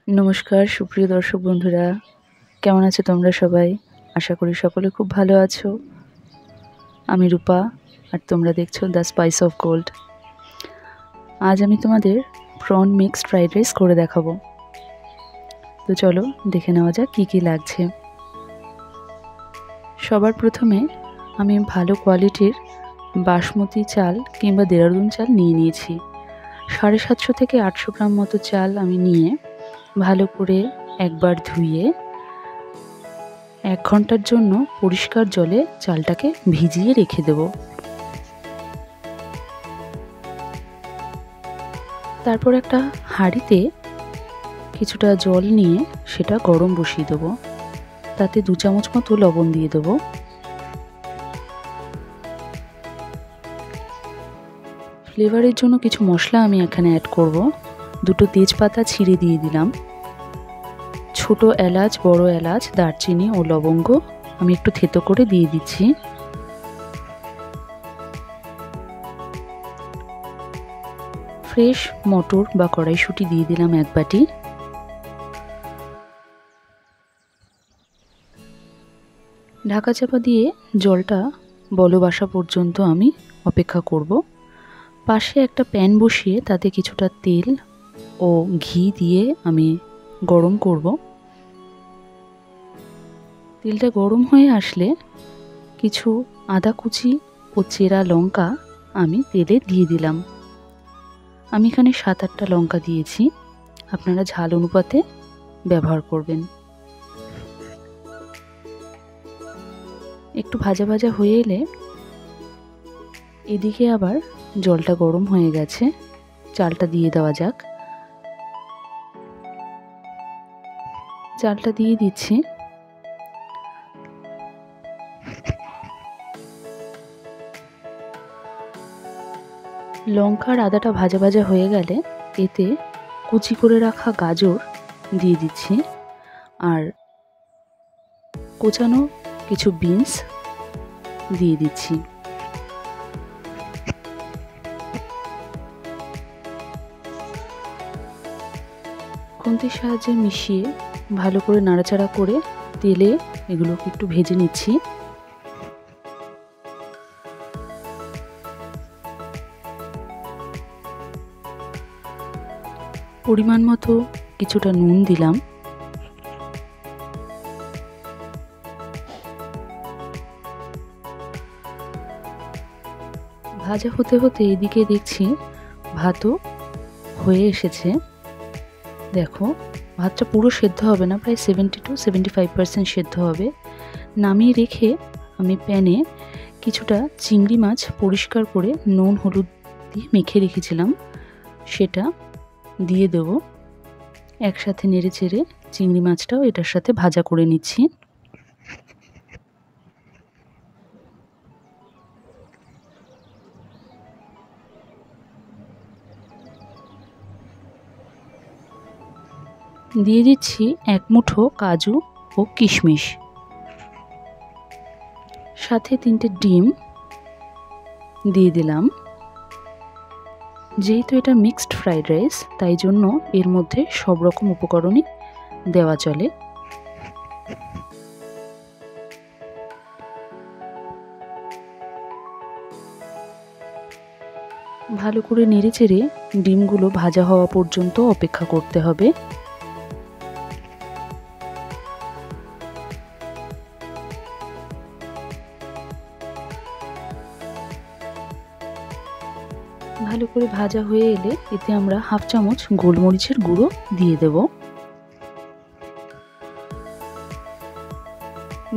নমস্কার সুপ্রিয় দর্শক বন্ধুরা, কেমন আছো তোমরা সবাই? আশা করি সকলে খুব ভালো আছো। আমি রূপা, আর তোমরা দেখছো দ্য স্পাইস অফ গোল্ড। আজ আমি তোমাদের প্রন মিক্সড ফ্রাইড রাইস করে দেখাবো। তো চলো দেখে নেওয়া যাক কী কী লাগছে। সবার প্রথমে আমি ভালো কোয়ালিটির বাসমতি চাল কিংবা দেরাদুন চাল নিয়ে নিয়েছি। 750 থেকে 800 গ্রাম মতো চাল আমি নিয়ে ভালো করে একবার ধুয়ে 1 ঘন্টার জন্য পরিষ্কার জলে চালটাকে ভিজিয়ে রেখে দেব। তারপর একটা হাঁড়িতে কিছুটা জল নিয়ে সেটা গরম বসিয়ে দেব। তাতে 2 চামচ মতো লবণ দিয়ে দেব। ফ্লেভারের জন্য কিছু মশলা আমি এখানে অ্যাড করব। 2টো তেজপাতা ছিঁড়ে দিয়ে দিলাম। ছোট এলাচ, বড় এলাচ, দারচিনি ও লবঙ্গ আমি একটু থেতো করে দিয়ে দিচ্ছি। ফ্রেশ মটর বা কড়াইশুঁটি দিয়ে দিলাম 1 বাটি। ঢাকা চাপা দিয়ে জলটা বলক আসা পর্যন্ত আমি অপেক্ষা করব। পাশে একটা প্যান বসিয়ে তাতে কিছুটা তেল ও ঘি দিয়ে আমি গরম করব। তেলটা গরম হয়ে আসলে কিছু আদা কুচি ও চেরা লঙ্কা আমি তেলে দিয়ে দিলাম। আমি এখানে 7-8টা লঙ্কা দিয়েছি, আপনারা ঝাল অনুপাতে ব্যবহার করবেন। একটু ভাজা ভাজা হয়ে এলে এদিকে আবার জলটা গরম হয়ে গেছে, চালটা দিয়ে দেওয়া যাক। চালটা দিয়ে দিচ্ছি। লঙ্কা আর আদাটা ভাজা ভাজা হয়ে গেলে এতে কুচি করে রাখা গাজর দিয়ে দিচ্ছি, আর কোচানো কিছু বিনস দিয়ে দিচ্ছি। খুন্তির সাহায্যে মিশিয়ে ভালো করে নাড়াচাড়া করে তেলে এগুলোকে একটু ভেজে নিচ্ছি। পরিমাণ মতো কিছুটা নুন দিলাম। ভাজা হতে হতে এদিকে দেখছি ভাতও হয়ে এসেছে। দেখো, ভাতটা পুরো সেদ্ধ হবে না, প্রায় 70 to 75% সেদ্ধ হবে। নামিয়ে রেখে আমি প্যানে কিছুটা চিংড়ি মাছ পরিষ্কার করে নুন হলুদ দিয়ে মেখে রেখেছিলাম, সেটা দিয়ে দেব। একসাথে নেড়ে চেড়ে চিংড়ি মাছটাও এটার সাথে ভাজা করে নিচ্ছি। দিয়ে দিচ্ছি 1 মুঠো কাজু ও কিশমিশ, সাথে 3টে ডিম দিয়ে দিলাম। যেহেতু এটা মিক্সড ফ্রাইড রাইস, তাই জন্য এর মধ্যে সব রকম উপকরণই দেওয়া চলে। ভালো করে নেড়েচেড়ে ডিমগুলো ভাজা হওয়া পর্যন্ত অপেক্ষা করতে হবে। ভালো করে ভাজা হয়ে এলে এতে আমরা 1/2 চামচ গোলমরিচের গুঁড়ো দিয়ে দেব।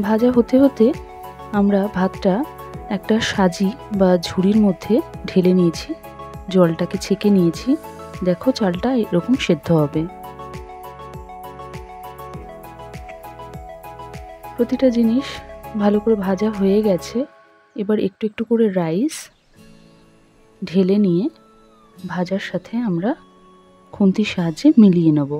ভাজা হতে হতে আমরা ভাতটা একটা সাজি বা ঝুড়ির মধ্যে ঢেলে নিয়েছি, জলটাকে ছেঁকে নিয়েছি। দেখো, চালটা এরকম সেদ্ধ হবে। প্রতিটা জিনিস ভালো করে ভাজা হয়ে গেছে। এবার একটু একটু করে রাইস ঢেলে নিয়ে ভাজার সাথে আমরা খুন্তির সাহায্যে মিলিয়ে নেব।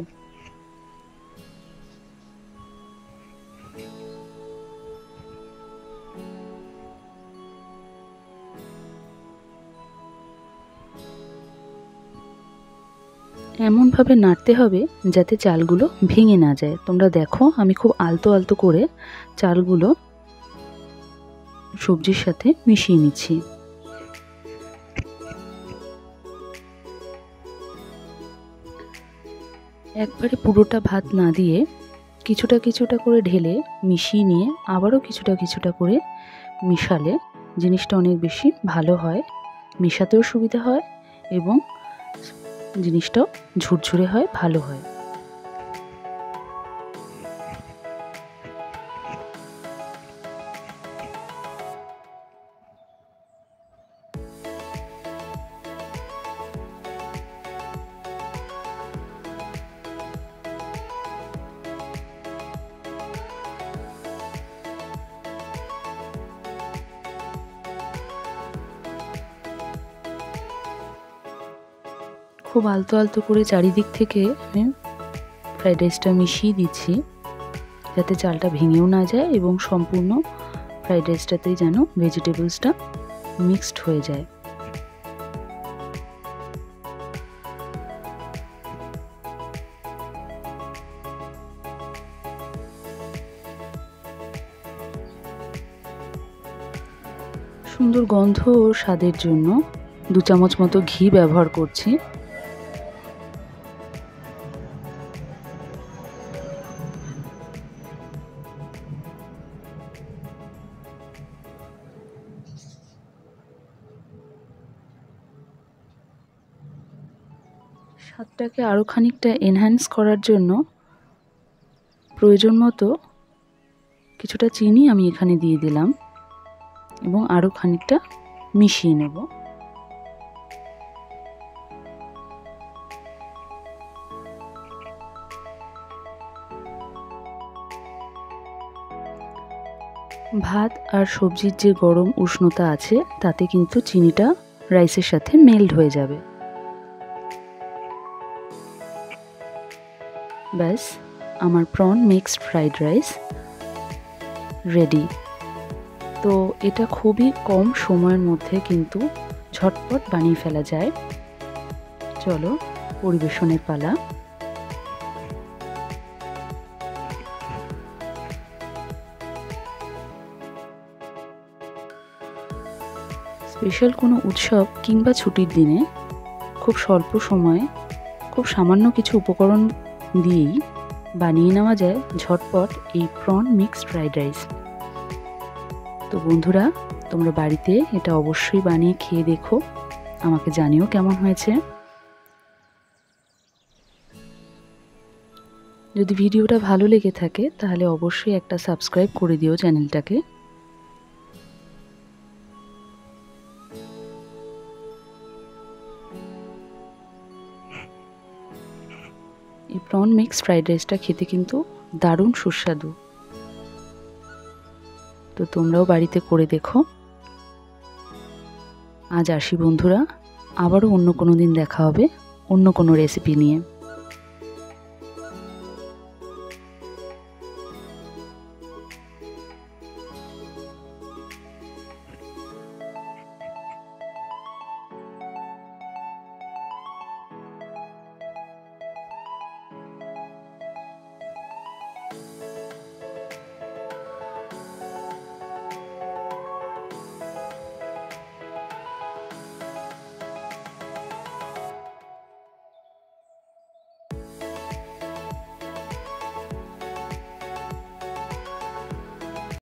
এমনভাবে এমনভাবে নাড়তে হবে যাতে চালগুলো ভেঙে না যায়। তোমরা দেখো আমি খুব আলতো আলতো করে চালগুলো সবজির সাথে মিশিয়ে নিচ্ছি। একবারে পুরোটা ভাত না দিয়ে কিছুটা কিছুটা করে ঢেলে মিশিয়ে নিয়ে আবারও কিছুটা কিছুটা করে মিশালে জিনিসটা অনেক বেশি ভালো হয়, মেশাতেও সুবিধা হয় এবং জিনিসটাও ঝুরঝুরে হয়, ভালো হয়। খুব আলতো আলতো করে চারিদিক থেকে আমি ফ্রাইড রাইসটা মিশিয়ে দিচ্ছি যাতে চালটা ভেঙেও না যায় এবং সম্পূর্ণ ফ্রাইড রাইসটাতেই যেন ভেজিটেবলসটা মিক্সড হয়ে যায়। সুন্দর গন্ধ ও স্বাদের জন্য 2 চামচ মতো ঘি ব্যবহার করছি। স্বাদটাকে আরও খানিকটা এনহ্যান্স করার জন্য প্রয়োজন মতো কিছুটা চিনি আমি এখানে দিয়ে দিলাম এবং আরও খানিকটা মিশিয়ে নেব। ভাত আর সবজির যে গরম উষ্ণতা আছে তাতে কিন্তু চিনিটা রাইসের সাথে মেল্ট হয়ে যাবে। ব্যাস আমার prawn mixed fried rice ready. তো এটা খুবই কম সময়ের মধ্যে কিন্তু ঝটপট বানিয়ে ফেলা যায়। চলো পরিবেশনের পালা। স্পেশাল কোনো উৎসব কিংবা ছুটির দিনে খুব স্বল্প সময়ে খুব সামান্য কিছু উপকরণ দিয়েই বানিয়ে নেওয়া যায় ঝটপট এই প্রন মিক্সড ফ্রাইড রাইস। তো বন্ধুরা তোমরা বাড়িতে এটা অবশ্যই বানিয়ে খেয়ে দেখো, আমাকে জানিও কেমন হয়েছে। যদি ভিডিওটা ভালো লেগে থাকে তাহলে অবশ্যই একটা সাবস্ক্রাইব করে দিও চ্যানেলটাকে। এই প্রন মিক্সড ফ্রাইড রাইসটা খেতে কিন্তু দারুণ সুস্বাদু। তো তোমরাও বাড়িতে করে দেখো। আজ আসি বন্ধুরা, আবারও অন্য কোনো দিন দেখা হবে অন্য কোনো রেসিপি নিয়ে।